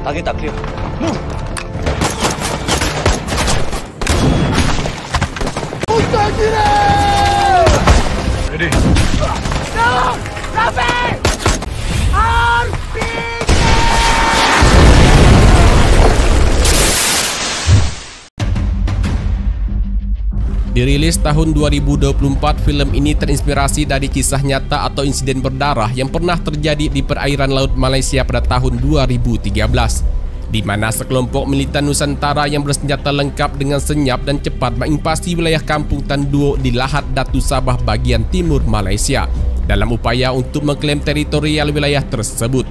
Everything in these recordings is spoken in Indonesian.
आगे तक clear. Move. Ready. Dirilis tahun 2024, film ini terinspirasi dari kisah nyata atau insiden berdarah yang pernah terjadi di perairan laut Malaysia pada tahun 2013, di mana sekelompok militan Nusantara yang bersenjata lengkap dengan senyap dan cepat menginvasi wilayah Kampung Tanduo di Lahad Datu Sabah bagian timur Malaysia dalam upaya untuk mengklaim teritorial wilayah tersebut.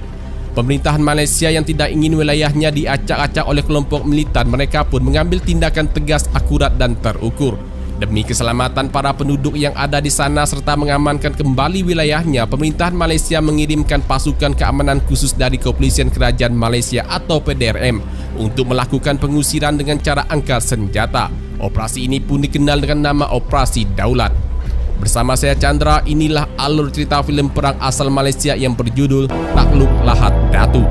Pemerintahan Malaysia yang tidak ingin wilayahnya diacak-acak oleh kelompok militan, mereka pun mengambil tindakan tegas, akurat dan terukur. Demi keselamatan para penduduk yang ada di sana serta mengamankan kembali wilayahnya, pemerintahan Malaysia mengirimkan pasukan keamanan khusus dari Kepolisian Kerajaan Malaysia atau PDRM untuk melakukan pengusiran dengan cara angkat senjata. Operasi ini pun dikenal dengan nama Operasi Daulat. Bersama saya Chandra, inilah alur cerita film perang asal Malaysia yang berjudul Takluk Lahad Datu.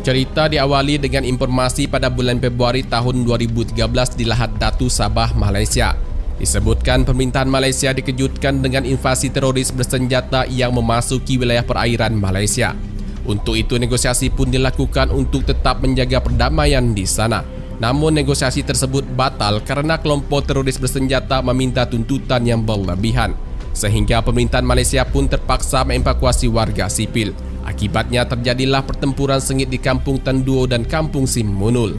Cerita diawali dengan informasi pada bulan Februari tahun 2013 di Lahad Datu Sabah, Malaysia. Disebutkan pemerintahan Malaysia dikejutkan dengan invasi teroris bersenjata yang memasuki wilayah perairan Malaysia. Untuk itu negosiasi pun dilakukan untuk tetap menjaga perdamaian di sana. Namun negosiasi tersebut batal karena kelompok teroris bersenjata meminta tuntutan yang berlebihan. Sehingga pemerintahan Malaysia pun terpaksa mengevakuasi warga sipil. Akibatnya terjadilah pertempuran sengit di Kampung Tanduo dan Kampung Simunul.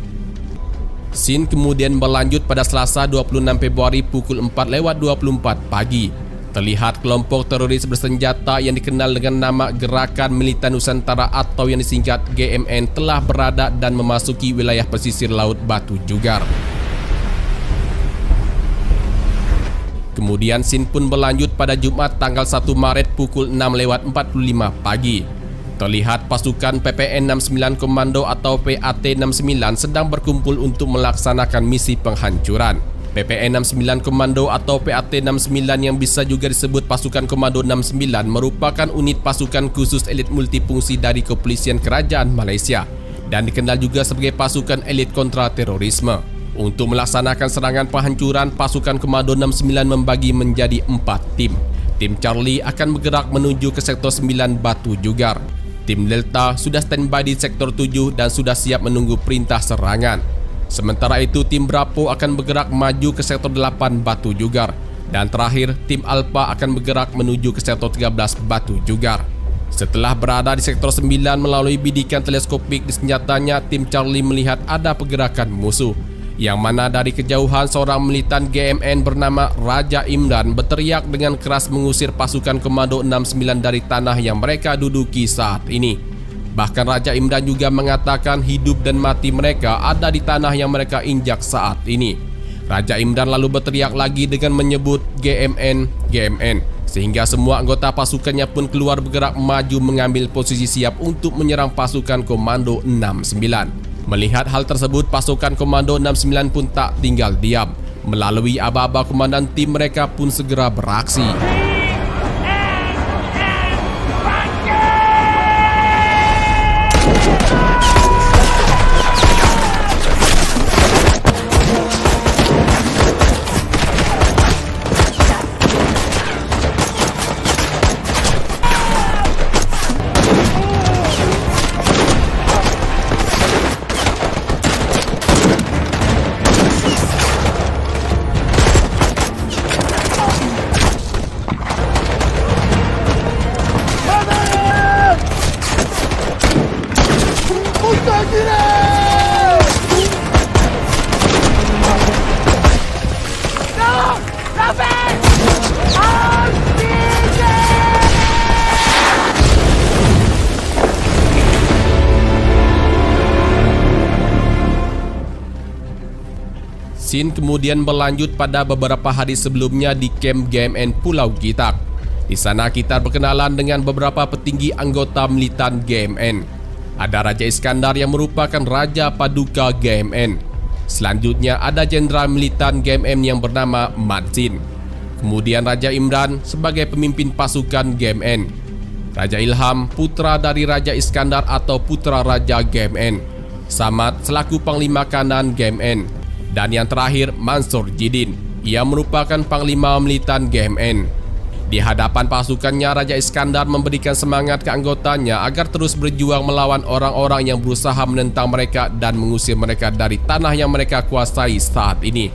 Scene kemudian berlanjut pada Selasa 26 Februari pukul 4:24 pagi. Terlihat kelompok teroris bersenjata yang dikenal dengan nama Gerakan Militan Nusantara atau yang disingkat GMN telah berada dan memasuki wilayah pesisir Laut Batu Jugar. Kemudian scene pun berlanjut pada Jumat tanggal 1 Maret pukul 6:45 pagi. Terlihat pasukan PPN 69 Komando atau PAT 69 sedang berkumpul untuk melaksanakan misi penghancuran. PPN 69 Komando atau PAT 69 yang bisa juga disebut Pasukan Komando 69 merupakan unit pasukan khusus elit multifungsi dari Kepolisian Kerajaan Malaysia dan dikenal juga sebagai pasukan elit kontra terorisme. Untuk melaksanakan serangan penghancuran, pasukan Komando 69 membagi menjadi 4 tim. Tim Charlie akan bergerak menuju ke Sektor 9 Batu Jugar. Tim Delta sudah standby di Sektor 7 dan sudah siap menunggu perintah serangan. Sementara itu, tim Bravo akan bergerak maju ke Sektor 8 Batu Jugar. Dan terakhir, tim Alpha akan bergerak menuju ke Sektor 13 Batu Jugar. Setelah berada di Sektor 9 melalui bidikan teleskopik di senjatanya, tim Charlie melihat ada pergerakan musuh. Yang mana dari kejauhan seorang militan GMN bernama Raja Imran berteriak dengan keras mengusir pasukan Komando 69 dari tanah yang mereka duduki saat ini. Bahkan Raja Imran juga mengatakan hidup dan mati mereka ada di tanah yang mereka injak saat ini. Raja Imran lalu berteriak lagi dengan menyebut GMN, GMN, sehingga semua anggota pasukannya pun keluar bergerak maju mengambil posisi siap untuk menyerang pasukan Komando 69. Melihat hal tersebut, pasukan Komando 69 pun tak tinggal diam. Melalui aba-aba komandan tim, mereka pun segera beraksi. Scene kemudian berlanjut pada beberapa hari sebelumnya di kamp GMN Pulau Gitak. Di sana kita berkenalan dengan beberapa petinggi anggota militan GMN. Ada Raja Iskandar yang merupakan Raja Paduka GMN. Selanjutnya ada Jenderal Militan GMN yang bernama Madzin. Kemudian Raja Imran sebagai pemimpin pasukan GMN. Raja Ilham, putra dari Raja Iskandar atau putra Raja GMN. Samad selaku Panglima Kanan GMN. Dan yang terakhir Mansur Jidin. Ia merupakan Panglima Militan GMN. Di hadapan pasukannya, Raja Iskandar memberikan semangat ke anggotanya agar terus berjuang melawan orang-orang yang berusaha menentang mereka dan mengusir mereka dari tanah yang mereka kuasai saat ini.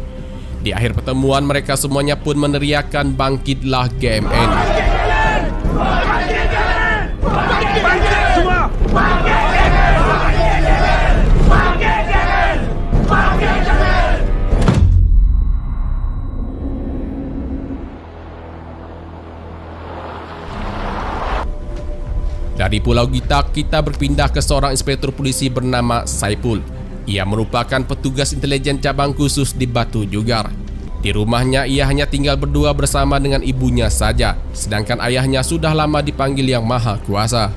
Di akhir pertemuan, mereka semuanya pun meneriakkan bangkitlah GMN. Dari Pulau Gitak, kita berpindah ke seorang inspektur polisi bernama Saipul. Ia merupakan petugas intelijen cabang khusus di Batu Jugar. Di rumahnya, ia hanya tinggal berdua bersama dengan ibunya saja, sedangkan ayahnya sudah lama dipanggil Yang Maha Kuasa.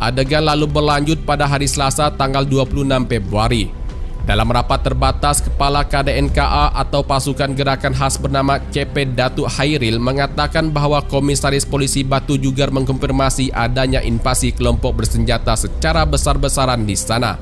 Adegan lalu berlanjut pada hari Selasa tanggal 26 Februari. Dalam rapat terbatas, Kepala KDNKA atau Pasukan Gerakan Khas bernama CP Datuk Hairil mengatakan bahwa Komisaris Polisi Batu Jugar mengkonfirmasi adanya invasi kelompok bersenjata secara besar-besaran di sana.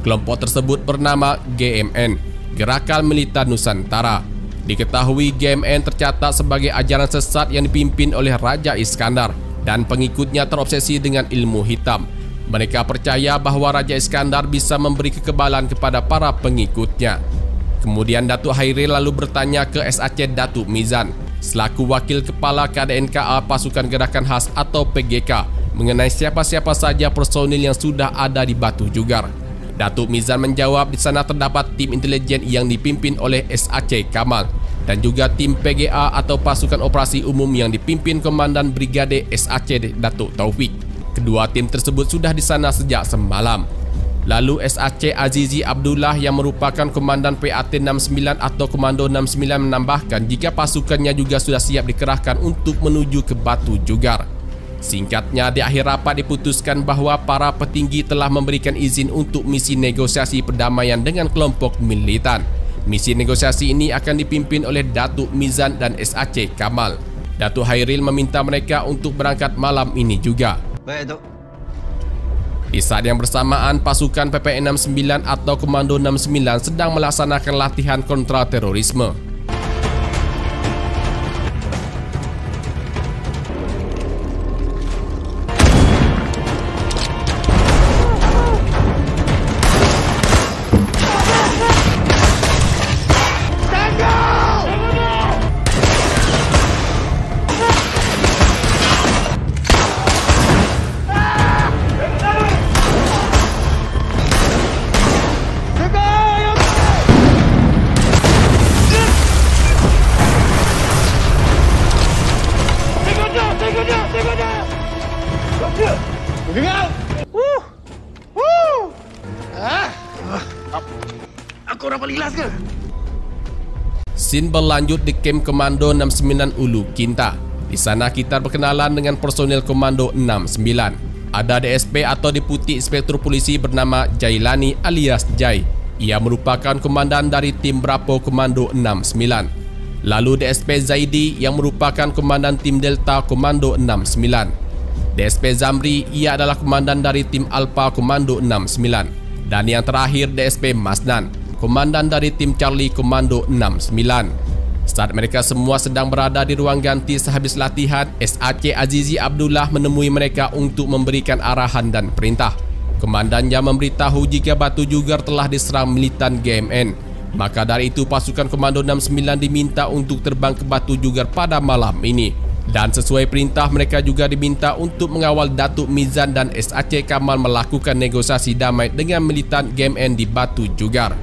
Kelompok tersebut bernama GMN, Gerakan Militan Nusantara. Diketahui GMN tercatat sebagai ajaran sesat yang dipimpin oleh Raja Iskandar dan pengikutnya terobsesi dengan ilmu hitam. Mereka percaya bahwa Raja Iskandar bisa memberi kekebalan kepada para pengikutnya. Kemudian Datuk Hairil lalu bertanya ke SAC Datuk Mizan, selaku Wakil Kepala KDNKA Pasukan Gerakan Khas atau PGK, mengenai siapa-siapa saja personil yang sudah ada di Batu Jugar. Datuk Mizan menjawab di sana terdapat tim intelijen yang dipimpin oleh SAC Kamal dan juga tim PGA atau Pasukan Operasi Umum yang dipimpin Komandan Brigade SAC Datuk Taufik. Kedua tim tersebut sudah di sana sejak semalam. Lalu SAC Azizi Abdullah yang merupakan Komandan PAT 69 atau Komando 69 menambahkan jika pasukannya juga sudah siap dikerahkan untuk menuju ke Batu Jugar. Singkatnya, di akhir rapat diputuskan bahwa para petinggi telah memberikan izin untuk misi negosiasi perdamaian dengan kelompok militan. Misi negosiasi ini akan dipimpin oleh Datuk Mizan dan SAC Kamal. Datuk Hairil meminta mereka untuk berangkat malam ini juga. Baik, Dok. Di saat yang bersamaan, pasukan PPN 69 atau Komando 69 sedang melaksanakan latihan kontra terorisme. Aku orang paling last ke? Scene berlanjut di Kem Komando 69 Ulu Kinta. Di sana kita berkenalan dengan personil Komando 69. Ada DSP atau Deputi Inspektur Polisi bernama Jailani alias Jai. Ia merupakan komandan dari tim Bravo Komando 69. Lalu DSP Zaidi yang merupakan komandan tim Delta Komando 69. DSP Zamri, ia adalah komandan dari tim Alpha Komando 69. Dan yang terakhir DSP Masnan, komandan dari tim Charlie Komando 69. Saat mereka semua sedang berada di ruang ganti sehabis latihan, SAC Azizi Abdullah menemui mereka untuk memberikan arahan dan perintah. Komandannya memberitahu jika Batu Jugar telah diserang militan GMN. Maka dari itu pasukan Komando 69 diminta untuk terbang ke Batu Jugar pada malam ini. Dan sesuai perintah, mereka juga diminta untuk mengawal Datuk Mizan dan SAC Kamal melakukan negosiasi damai dengan militan GMN di Batu Jugar.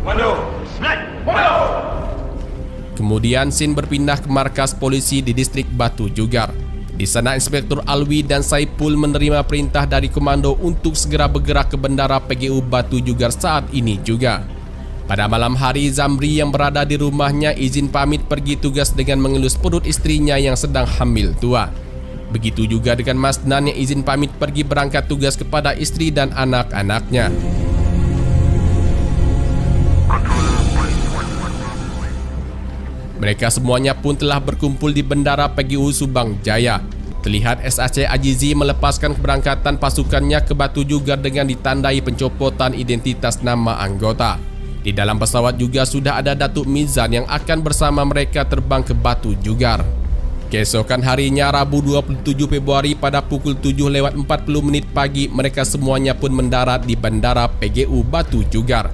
Kemudian scene berpindah ke markas polisi di distrik Batu Jugar. Di sana Inspektur Alwi dan Saipul menerima perintah dari komando untuk segera bergerak ke Bendara PGU Batu Jugar saat ini juga. Pada malam hari, Zamri yang berada di rumahnya izin pamit pergi tugas dengan mengelus perut istrinya yang sedang hamil tua. Begitu juga dengan Mas Nan yang izin pamit pergi berangkat tugas kepada istri dan anak-anaknya. Mereka semuanya pun telah berkumpul di Bandara PGU Subang Jaya. Terlihat SAC Ajizi melepaskan keberangkatan pasukannya ke Batu Jugar dengan ditandai pencopotan identitas nama anggota. Di dalam pesawat juga sudah ada Datuk Mizan yang akan bersama mereka terbang ke Batu Jugar. Keesokan harinya Rabu 27 Februari pada pukul 7:40 pagi mereka semuanya pun mendarat di Bandara PGU Batu Jugar.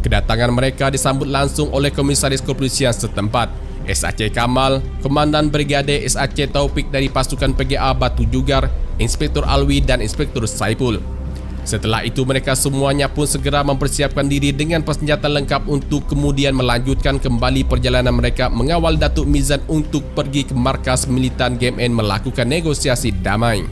Kedatangan mereka disambut langsung oleh Komisaris Kepolisian setempat, SAC Kamal, Komandan Brigade SAC Taufik dari pasukan PGA Batu Jugar, Inspektur Alwi dan Inspektur Saipul. Setelah itu mereka semuanya pun segera mempersiapkan diri dengan persenjataan lengkap untuk kemudian melanjutkan kembali perjalanan mereka mengawal Datuk Mizan untuk pergi ke markas militan GMN melakukan negosiasi damai.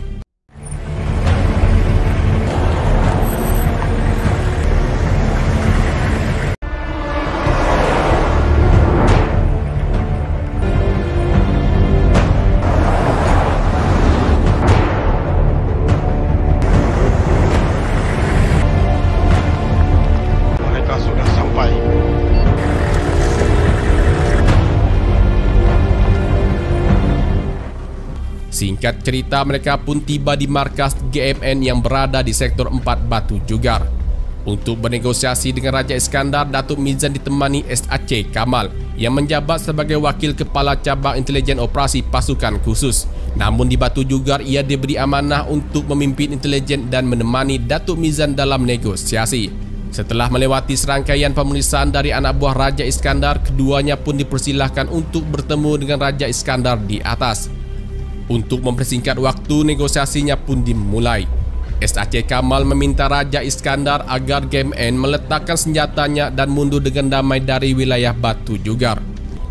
Singkat cerita, mereka pun tiba di markas GMN yang berada di Sektor 4 Batu Jugar. Untuk bernegosiasi dengan Raja Iskandar, Datuk Mizan ditemani SAC Kamal yang menjabat sebagai Wakil Kepala Cabang Intelijen Operasi Pasukan Khusus. Namun di Batu Jugar, ia diberi amanah untuk memimpin intelijen dan menemani Datuk Mizan dalam negosiasi. Setelah melewati serangkaian pemeriksaan dari anak buah Raja Iskandar, keduanya pun dipersilahkan untuk bertemu dengan Raja Iskandar di atas. Untuk mempersingkat waktu, negosiasinya pun dimulai. SAC Kamal meminta Raja Iskandar agar GMN meletakkan senjatanya dan mundur dengan damai dari wilayah Batu Jugar.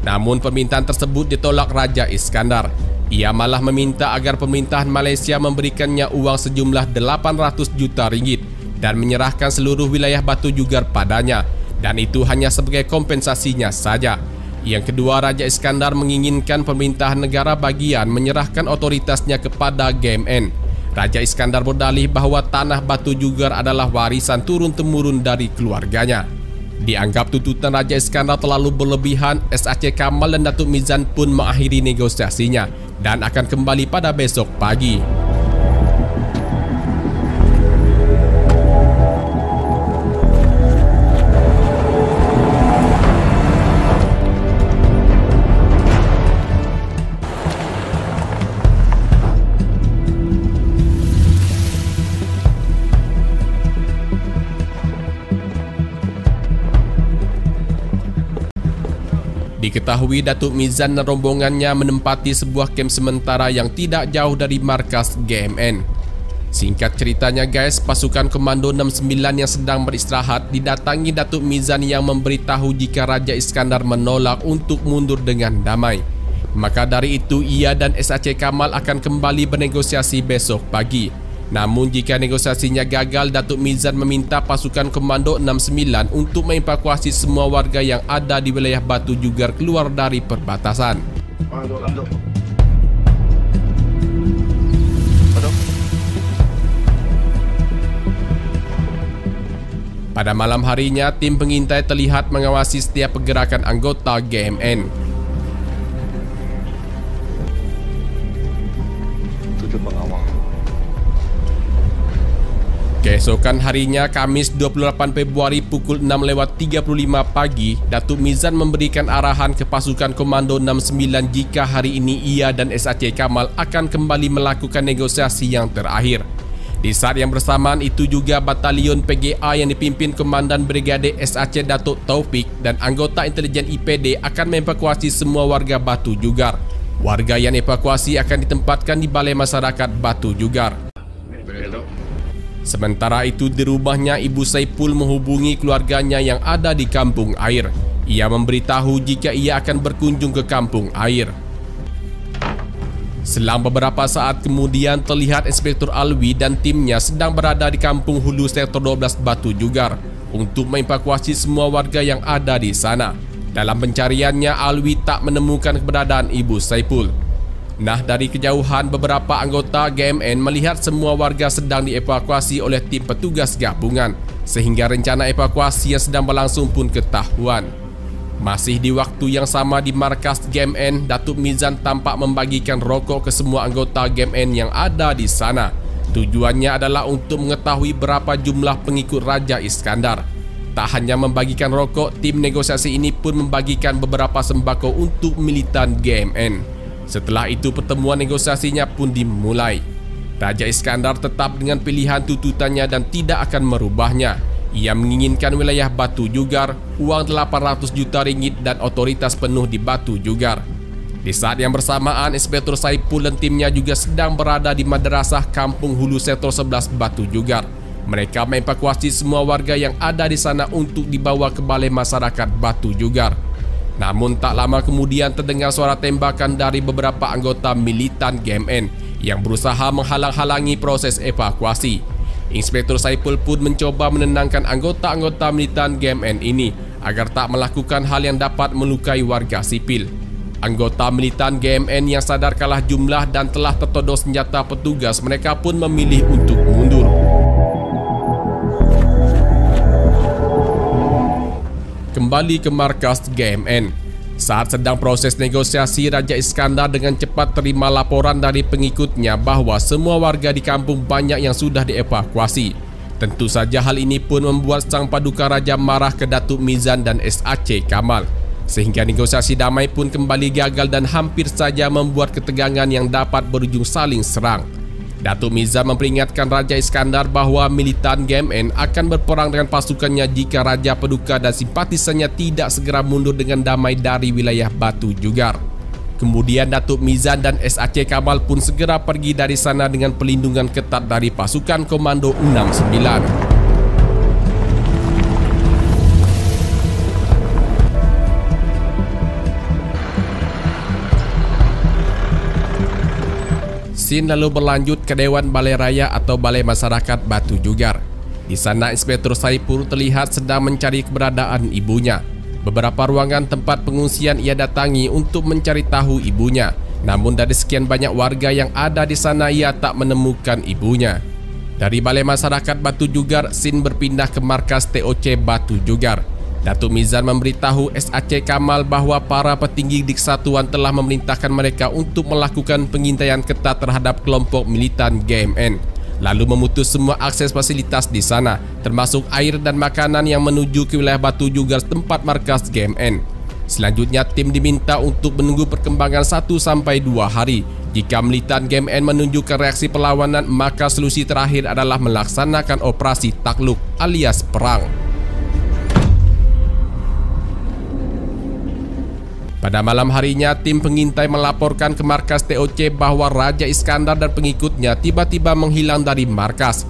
Namun permintaan tersebut ditolak Raja Iskandar. Ia malah meminta agar pemerintahan Malaysia memberikannya uang sejumlah 800 juta ringgit dan menyerahkan seluruh wilayah Batu Jugar padanya, dan itu hanya sebagai kompensasinya saja. Yang kedua, Raja Iskandar menginginkan pemerintahan negara bagian menyerahkan otoritasnya kepada GMN. Raja Iskandar berdalih bahawa tanah Batu Jugar adalah warisan turun-temurun dari keluarganya. Dianggap tuntutan Raja Iskandar terlalu berlebihan, SAC Kamal dan Datuk Mizan pun mengakhiri negosiasinya dan akan kembali pada besok pagi. Diketahui Datuk Mizan dan rombongannya menempati sebuah kamp sementara yang tidak jauh dari markas GMN. Singkat ceritanya guys, pasukan Komando 69 yang sedang beristirahat didatangi Datuk Mizan yang memberitahu jika Raja Iskandar menolak untuk mundur dengan damai. Maka dari itu ia dan SAC Kamal akan kembali bernegosiasi besok pagi. Namun jika negosiasinya gagal, Datuk Mizan meminta pasukan Komando 69 untuk mengevakuasi semua warga yang ada di wilayah Batu Jugar keluar dari perbatasan. Pada malam harinya, tim pengintai terlihat mengawasi setiap pergerakan anggota GMN. Keesokan harinya, Kamis 28 Februari pukul 6:35 pagi, Datuk Mizan memberikan arahan ke pasukan Komando 69 jika hari ini ia dan SAC Kamal akan kembali melakukan negosiasi yang terakhir. Di saat yang bersamaan itu juga Batalion PGA yang dipimpin Komandan Brigade SAC Datuk Taufik dan anggota intelijen IPD akan mengevakuasi semua warga Batu Jugar. Warga yang evakuasi akan ditempatkan di Balai Masyarakat Batu Jugar. Sementara itu di rumahnya, Ibu Saipul menghubungi keluarganya yang ada di Kampung Air. Ia memberitahu jika ia akan berkunjung ke Kampung Air. Selang beberapa saat kemudian terlihat Inspektur Alwi dan timnya sedang berada di Kampung Hulu Sektor 12 Batu Jugar untuk mengevakuasi semua warga yang ada di sana. Dalam pencariannya, Alwi tak menemukan keberadaan Ibu Saipul. Nah, dari kejauhan beberapa anggota GMN melihat semua warga sedang dievakuasi oleh tim petugas gabungan, sehingga rencana evakuasi yang sedang berlangsung pun ketahuan. Masih di waktu yang sama di markas GMN, Datuk Mizan tampak membagikan rokok ke semua anggota GMN yang ada di sana. Tujuannya adalah untuk mengetahui berapa jumlah pengikut Raja Iskandar. Tak hanya membagikan rokok, tim negosiasi ini pun membagikan beberapa sembako untuk militan GMN. Setelah itu pertemuan negosiasinya pun dimulai. Raja Iskandar tetap dengan pilihan tuntutannya dan tidak akan merubahnya. Ia menginginkan wilayah Batu Jugar, uang 800 juta ringgit dan otoritas penuh di Batu Jugar. Di saat yang bersamaan, Inspektur Saipul dan timnya juga sedang berada di Madrasah Kampung Hulu Sektor 11 Batu Jugar. Mereka mengevakuasi semua warga yang ada di sana untuk dibawa ke Balai Masyarakat Batu Jugar. Namun tak lama kemudian terdengar suara tembakan dari beberapa anggota militan GMN yang berusaha menghalang-halangi proses evakuasi. Inspektur Saipul pun mencoba menenangkan anggota-anggota militan GMN ini agar tak melakukan hal yang dapat melukai warga sipil. Anggota militan GMN yang sadar kalah jumlah dan telah tertodong senjata petugas, mereka pun memilih untuk mundur. Kembali ke markas GMN. Saat sedang proses negosiasi, Raja Iskandar dengan cepat terima laporan dari pengikutnya bahwa semua warga di kampung banyak yang sudah dievakuasi. Tentu saja hal ini pun membuat sang paduka raja marah ke Datuk Mizan dan SAC Kamal. Sehingga negosiasi damai pun kembali gagal dan hampir saja membuat ketegangan yang dapat berujung saling serang. Datuk Mizan memperingatkan Raja Iskandar bahwa militan GMN akan berperang dengan pasukannya jika Raja Paduka dan simpatisannya tidak segera mundur dengan damai dari wilayah Batu Jugar. Kemudian Datuk Mizan dan SAC Kamal pun segera pergi dari sana dengan perlindungan ketat dari pasukan Komando 69. Scene lalu berlanjut ke Dewan Balai Raya atau Balai Masyarakat Batu Jugar. Di sana Inspektur Saipul terlihat sedang mencari keberadaan ibunya. Beberapa ruangan tempat pengungsian ia datangi untuk mencari tahu ibunya. Namun dari sekian banyak warga yang ada di sana, ia tak menemukan ibunya. Dari Balai Masyarakat Batu Jugar, scene berpindah ke markas TOC Batu Jugar. Datuk Mizan memberitahu SAC Kamal bahwa para petinggi di kesatuan telah memerintahkan mereka untuk melakukan pengintaian ketat terhadap kelompok militan GMN, lalu memutus semua akses fasilitas di sana, termasuk air dan makanan yang menuju ke wilayah Batu Jugar tempat markas GMN. Selanjutnya tim diminta untuk menunggu perkembangan 1-2 hari. Jika militan GMN menunjukkan reaksi perlawanan, maka solusi terakhir adalah melaksanakan operasi takluk alias perang. Pada malam harinya, tim pengintai melaporkan ke markas TOC bahwa Raja Iskandar dan pengikutnya tiba-tiba menghilang dari markas.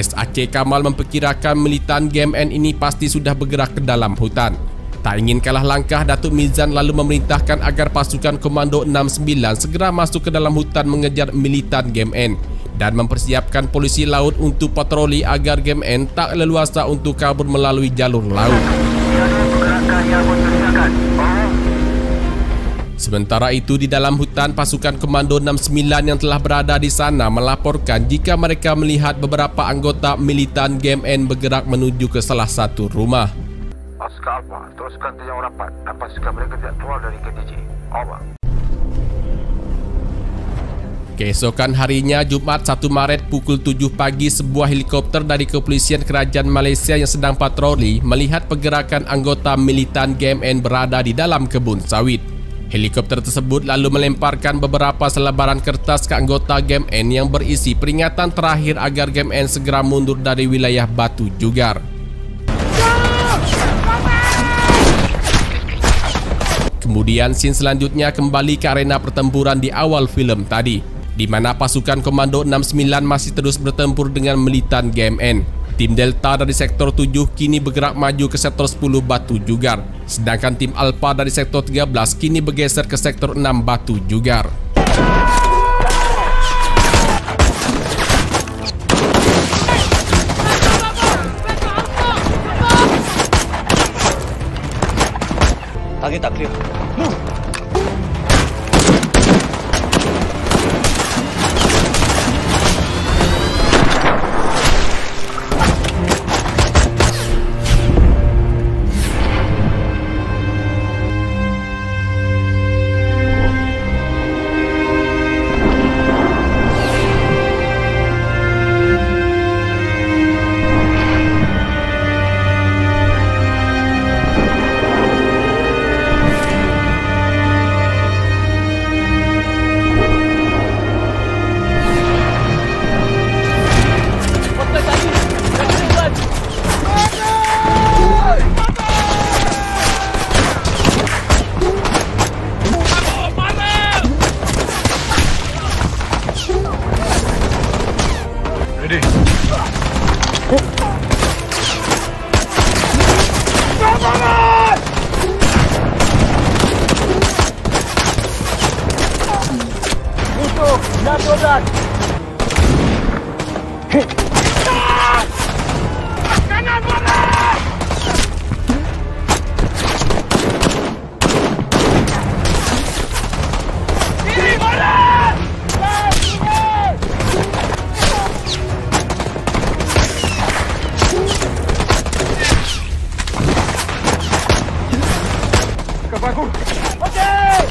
SAC Kamal memperkirakan militan GMN ini pasti sudah bergerak ke dalam hutan. Tak ingin kalah langkah, Datuk Mizan lalu memerintahkan agar pasukan Komando 69 segera masuk ke dalam hutan mengejar militan GMN dan mempersiapkan polisi laut untuk patroli agar GMN tak leluasa untuk kabur melalui jalur laut. Sementara itu, di dalam hutan, pasukan Komando 69 yang telah berada di sana melaporkan jika mereka melihat beberapa anggota militan GMN bergerak menuju ke salah satu rumah. Askar Alpha, teruskan tinjau rapat dan pastikan mereka tidak keluar dari KTJ. Over. Keesokan harinya, Jumat 1 Maret pukul 7 pagi, sebuah helikopter dari Kepolisian Kerajaan Malaysia yang sedang patroli melihat pergerakan anggota militan GMN berada di dalam kebun sawit. Helikopter tersebut lalu melemparkan beberapa selebaran kertas ke anggota GMN yang berisi peringatan terakhir agar GMN segera mundur dari wilayah Batu Jugar. Kemudian scene selanjutnya kembali ke arena pertempuran di awal filem tadi, di mana pasukan Komando 69 masih terus bertempur dengan militan GMN. Tim Delta dari Sektor 7 kini bergerak maju ke Sektor 10 Batu Jugar, sedangkan tim Alpha dari Sektor 13 kini bergeser ke Sektor 6 Batu Jugar. Target tak clear. Move! Ready. Musuh, dah 12. Kanan balik! Kiri balik! Kapalku! Okey!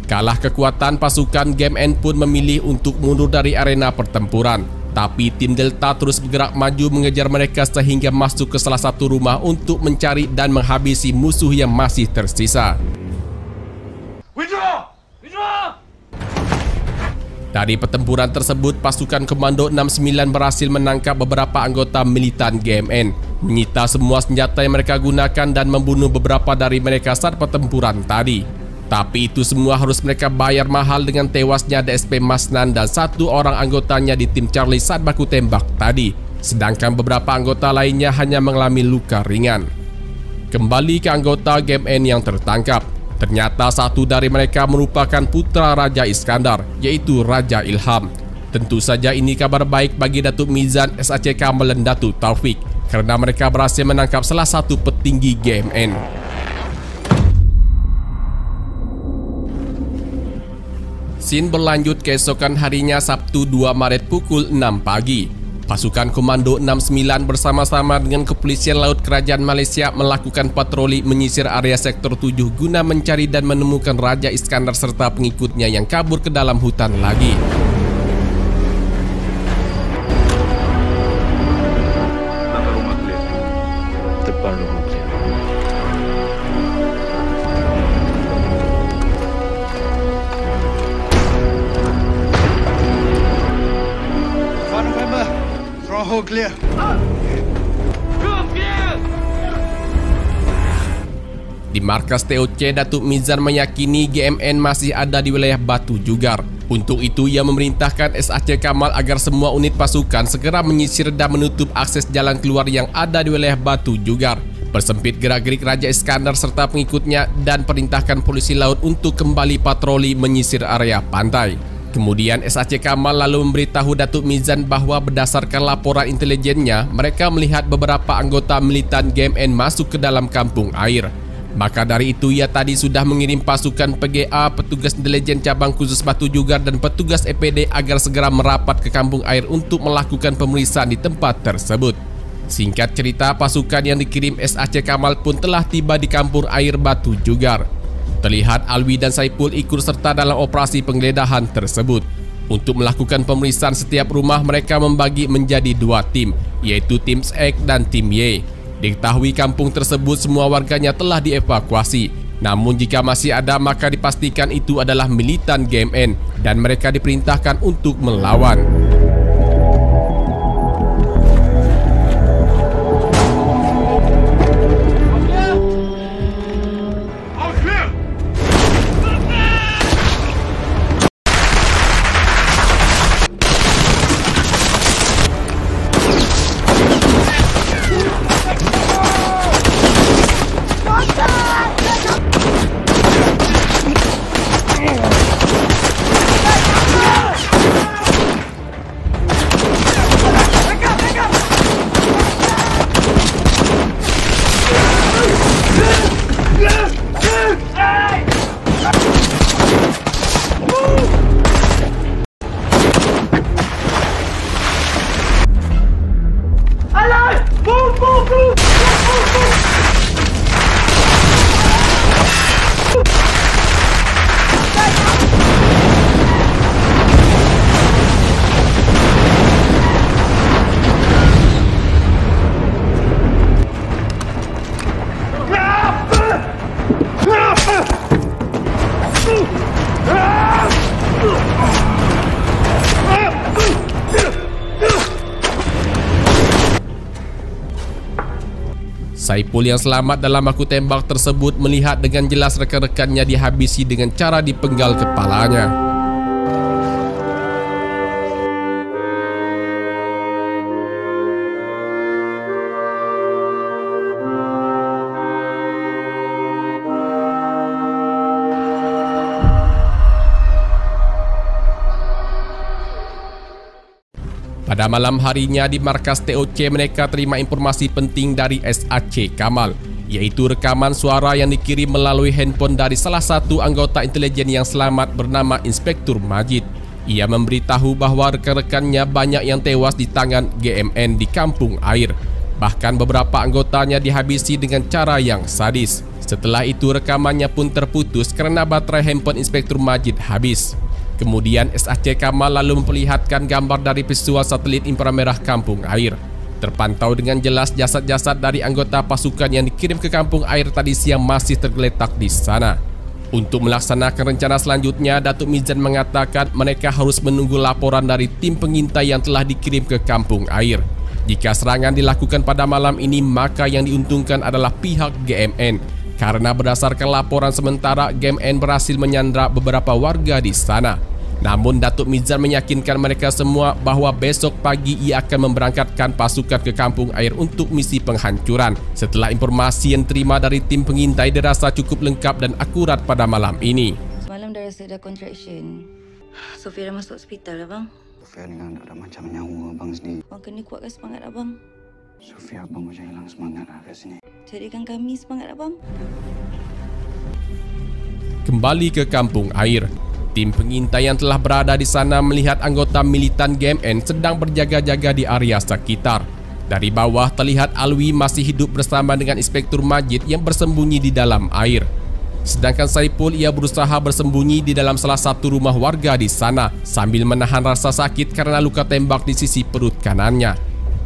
Kalah kekuatan, pasukan Game N pun memilih untuk mundur dari arena pertempuran. Tapi tim Delta terus bergerak maju mengejar mereka sehingga masuk ke salah satu rumah untuk mencari dan menghabisi musuh yang masih tersisa. Withdraw! Withdraw! Dari pertempuran tersebut, pasukan Komando 69 berhasil menangkap beberapa anggota militan GMN, menyita semua senjata yang mereka gunakan dan membunuh beberapa dari mereka saat pertempuran tadi. Tapi itu semua harus mereka bayar mahal dengan tewasnya DSP Masnan dan satu orang anggotanya di tim Charlie saat baku tembak tadi. Sedangkan beberapa anggota lainnya hanya mengalami luka ringan. Kembali ke anggota GMN yang tertangkap. Ternyata satu dari mereka merupakan putra Raja Iskandar, yaitu Raja Ilham. Tentu saja ini kabar baik bagi Datuk Mizan, SAC Kamal dan Datuk Taufik, karena mereka berhasil menangkap salah satu petinggi GMN. Scene berlanjut keesokan harinya Sabtu 2 Maret pukul 6 pagi. Pasukan Komando 69 bersama-sama dengan Kepolisian Laut Kerajaan Malaysia melakukan patroli menyisir area Sektor 7 guna mencari dan menemukan Raja Iskandar serta pengikutnya yang kabur ke dalam hutan lagi. Belakang rumah clear. Depan rumah clear. November, Stronghold clear. Di markas TOC, Datuk Mizan meyakini GMN masih ada di wilayah Batu Jugar. Untuk itu, ia memerintahkan SAC Kamal agar semua unit pasukan segera menyisir dan menutup akses jalan keluar yang ada di wilayah Batu Jugar, persempit gerak-gerik Raja Iskandar serta pengikutnya, dan perintahkan polisi laut untuk kembali patroli menyisir area pantai. Kemudian SAC Kamal lalu memberitahu Datuk Mizan bahwa berdasarkan laporan intelijennya, mereka melihat beberapa anggota militan GMN masuk ke dalam kampung air. Maka dari itu ia tadi sudah mengirim pasukan PGA, petugas intelijen cabang khusus Batu Jugar dan petugas EPD agar segera merapat ke kampung air untuk melakukan pemeriksaan di tempat tersebut. Singkat cerita, pasukan yang dikirim SAC Kamal pun telah tiba di kampung air Batu Jugar. Terlihat Alwi dan Saipul ikut serta dalam operasi penggeledahan tersebut. Untuk melakukan pemeriksaan setiap rumah, mereka membagi menjadi dua tim, yaitu tim X dan tim Y. Diketahui kampung tersebut semua warganya telah dievakuasi. Namun jika masih ada, maka dipastikan itu adalah militan GMN dan mereka diperintahkan untuk melawan. Saipul yang selamat dalam baku tembak tersebut melihat dengan jelas rekan-rekannya dihabisi dengan cara dipenggal kepalanya. Pada malam harinya di markas TOC mereka terima informasi penting dari SAC Kamal, iaitu rekaman suara yang dikirim melalui handphone dari salah satu anggota intelijen yang selamat bernama Inspektur Majid. Ia memberitahu bahawa rekan-rekannya banyak yang tewas di tangan GMN di Kampung Air. Bahkan beberapa anggotanya dihabisi dengan cara yang sadis. Setelah itu rekamannya pun terputus kerana baterai handphone Inspektur Majid habis. Kemudian SAC Kamal lalu memperlihatkan gambar dari visual satelit inframerah Kampung Air. Terpantau dengan jelas jasad-jasad dari anggota pasukan yang dikirim ke Kampung Air tadi siang masih tergeletak di sana. Untuk melaksanakan rencana selanjutnya, Datuk Mizan mengatakan mereka harus menunggu laporan dari tim pengintai yang telah dikirim ke Kampung Air. Jika serangan dilakukan pada malam ini, maka yang diuntungkan adalah pihak GMN. Karena berdasarkan laporan sementara, GMN berhasil menyandra beberapa warga di sana. Namun Datuk Mizan meyakinkan mereka semua bahawa besok pagi ia akan memberangkatkan pasukan ke Kampung Air untuk misi penghancuran. Setelah informasi yang terima dari tim pengintai dirasa cukup lengkap dan akurat pada malam ini. Semalam dah rasa ada contraction. Sofia dah masuk hospital abang. Sofia ni kan dah macam nyawa abang sendiri. Abang kena kuatkan semangat abang. Sofia abang macam hilang semangat lah kat sini. Jadikan kami semangat abang. Kembali ke Kampung Air. Tim pengintai yang telah berada di sana melihat anggota militan GMN sedang berjaga-jaga di area sekitar. Dari bawah terlihat Alwi masih hidup bersama dengan Inspektur Majid yang bersembunyi di dalam air. Sedangkan Saipul ia berusaha bersembunyi di dalam salah satu rumah warga di sana sambil menahan rasa sakit karena luka tembak di sisi perut kanannya.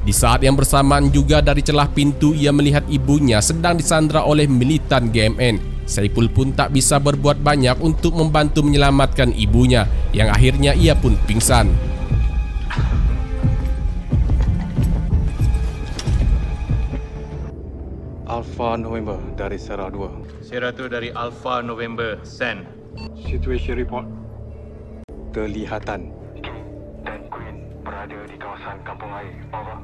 Di saat yang bersamaan juga dari celah pintu ia melihat ibunya sedang disandra oleh militan GMN. Saipul pun tak bisa berbuat banyak untuk membantu menyelamatkan ibunya, yang akhirnya ia pun pingsan. Alpha November dari Sierra 2. Sierra 2 dari Alpha November, Sen. Situation report. Kelihatan Dan Queen berada di kawasan Kampung Air. Over.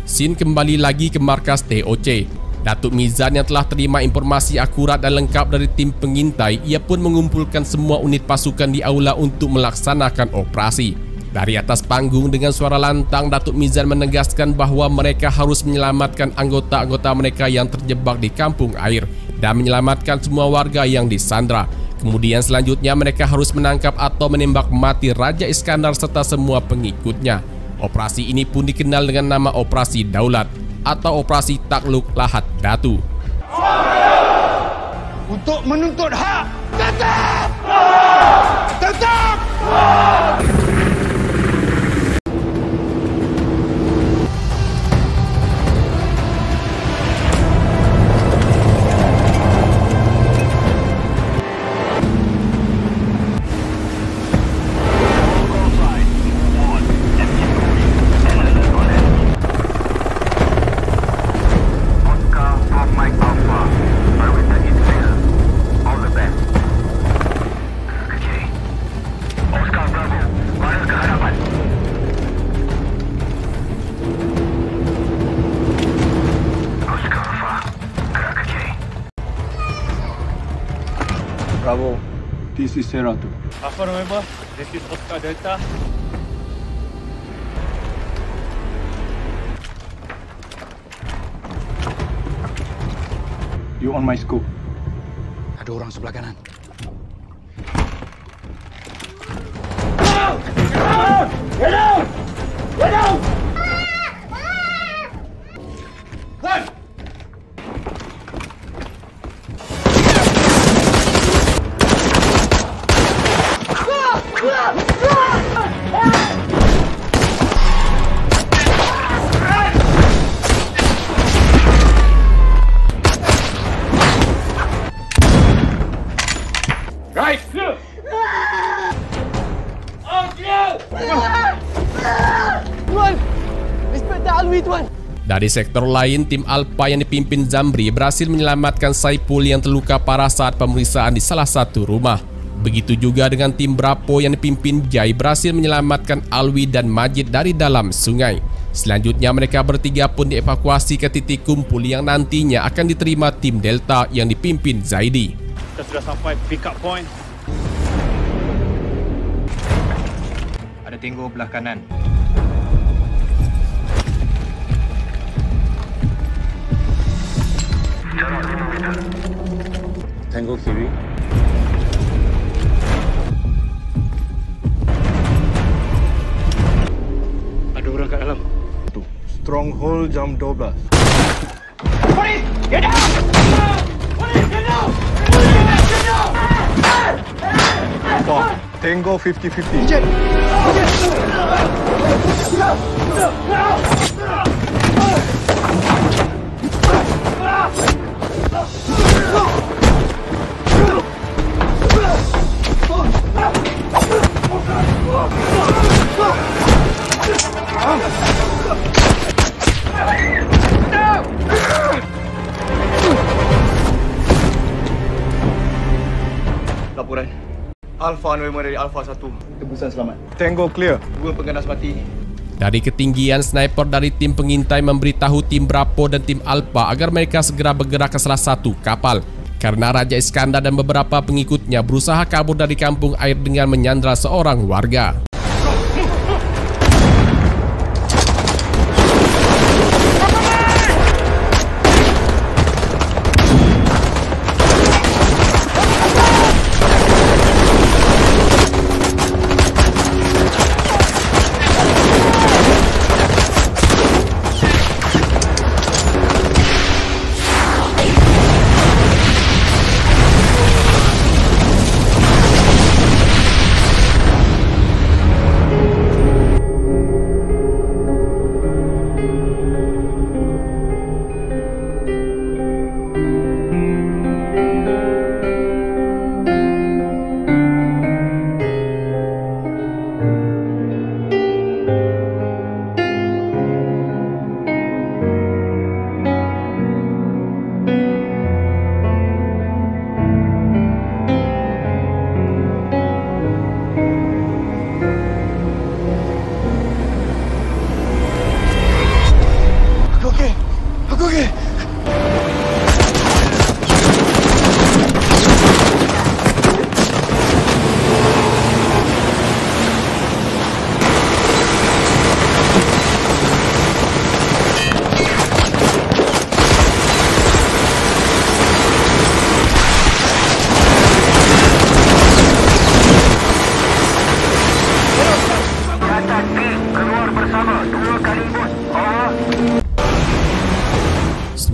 Scene kembali lagi ke markas TOC. Datuk Mizan yang telah terima informasi akurat dan lengkap dari tim pengintai, ia pun mengumpulkan semua unit pasukan di aula untuk melaksanakan operasi. Dari atas panggung dengan suara lantang, Datuk Mizan menegaskan bahawa mereka harus menyelamatkan anggota-anggota mereka yang terjebak di Kampung Air dan menyelamatkan semua warga yang disandra. Kemudian selanjutnya mereka harus menangkap atau menembak mati Raja Iskandar serta semua pengikutnya. Operasi ini pun dikenal dengan nama Operasi Daulat atau Operasi Takluk Lahad Datu. Untuk menuntut hak. Tetap! Tetap! Bravo. This is Sierra 2. Alpha November, this is Oscar Delta. You on my scope. Ada orang sebelah kanan. Right! Tuan! Inspektor Alwi, Tuan! Dari sektor lain, tim Alpha yang dipimpin Zamri berhasil menyelamatkan Saipul yang terluka parah saat pemeriksaan di salah satu rumah. Begitu juga dengan tim Bravo yang dipimpin Jai berhasil menyelamatkan Alwi dan Majid dari dalam sungai. Selanjutnya mereka bertiga pun dievakuasi ke titik kumpul yang nantinya akan diterima tim Delta yang dipimpin Zaidi. Kita sudah sampai pick up point. Ada Tango belah kanan. Tango kiri. Ada orang kat dalam. Stronghold jam 12. Police, get down! Police, get down! Tango 50-50. Laporan. Alpha November dari Alpha 1. Tebusan selamat. Tango clear. 2 pengganas mati. Dari ketinggian, sniper dari tim pengintai memberitahu tim Bravo dan tim Alpha agar mereka segera bergerak ke salah satu kapal. Karena Raja Iskandar dan beberapa pengikutnya berusaha kabur dari kampung air dengan menyandra seorang warga.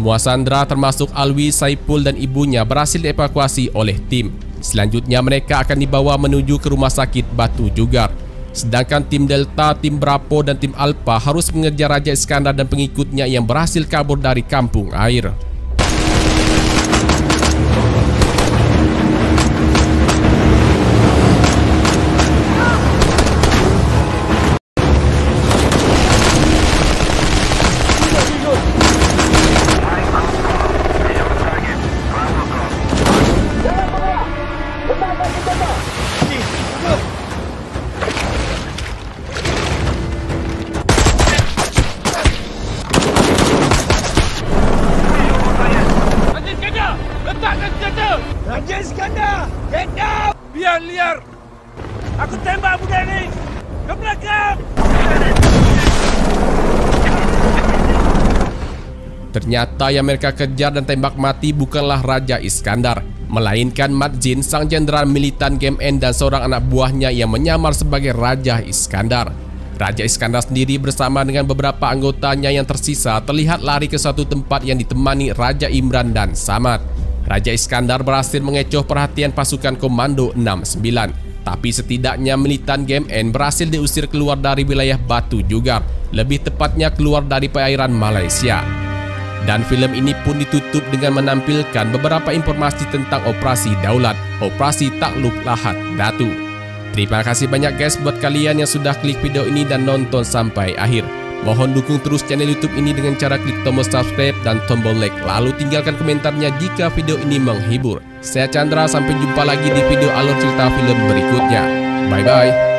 Semua sandera termasuk Alwi, Saipul dan ibunya berhasil dievakuasi oleh tim. Selanjutnya mereka akan dibawa menuju ke rumah sakit Batu Jugar. Sedangkan tim Delta, tim Bravo dan tim Alpha harus mengejar Raja Iskandar dan pengikutnya yang berhasil kabur dari kampung air. Raja Iskandar, get down! Biar liar! Aku tembak budak ni! Ke belakang! Ternyata yang mereka kejar dan tembak mati bukanlah Raja Iskandar, melainkan Mat Jin, sang jenderal militan GMN dan seorang anak buahnya yang menyamar sebagai Raja Iskandar. Raja Iskandar sendiri bersama dengan beberapa anggotanya yang tersisa terlihat lari ke suatu tempat yang ditemani Raja Imran dan Samad. Raja Iskandar berhasil mengecoh perhatian pasukan Komando 69. Tapi setidaknya militan GMN berhasil diusir keluar dari wilayah Batu Jugar, lebih tepatnya keluar dari perairan Malaysia. Dan film ini pun ditutup dengan menampilkan beberapa informasi tentang Operasi Daulat, Operasi Takluk Lahad Datu. Terima kasih banyak guys buat kalian yang sudah klik video ini dan nonton sampai akhir. Mohon dukung terus channel YouTube ini dengan cara klik tombol subscribe dan tombol like. Lalu tinggalkan komentarnya jika video ini menghibur. Saya Chandra, sampai jumpa lagi di video alur cerita film berikutnya. Bye-bye.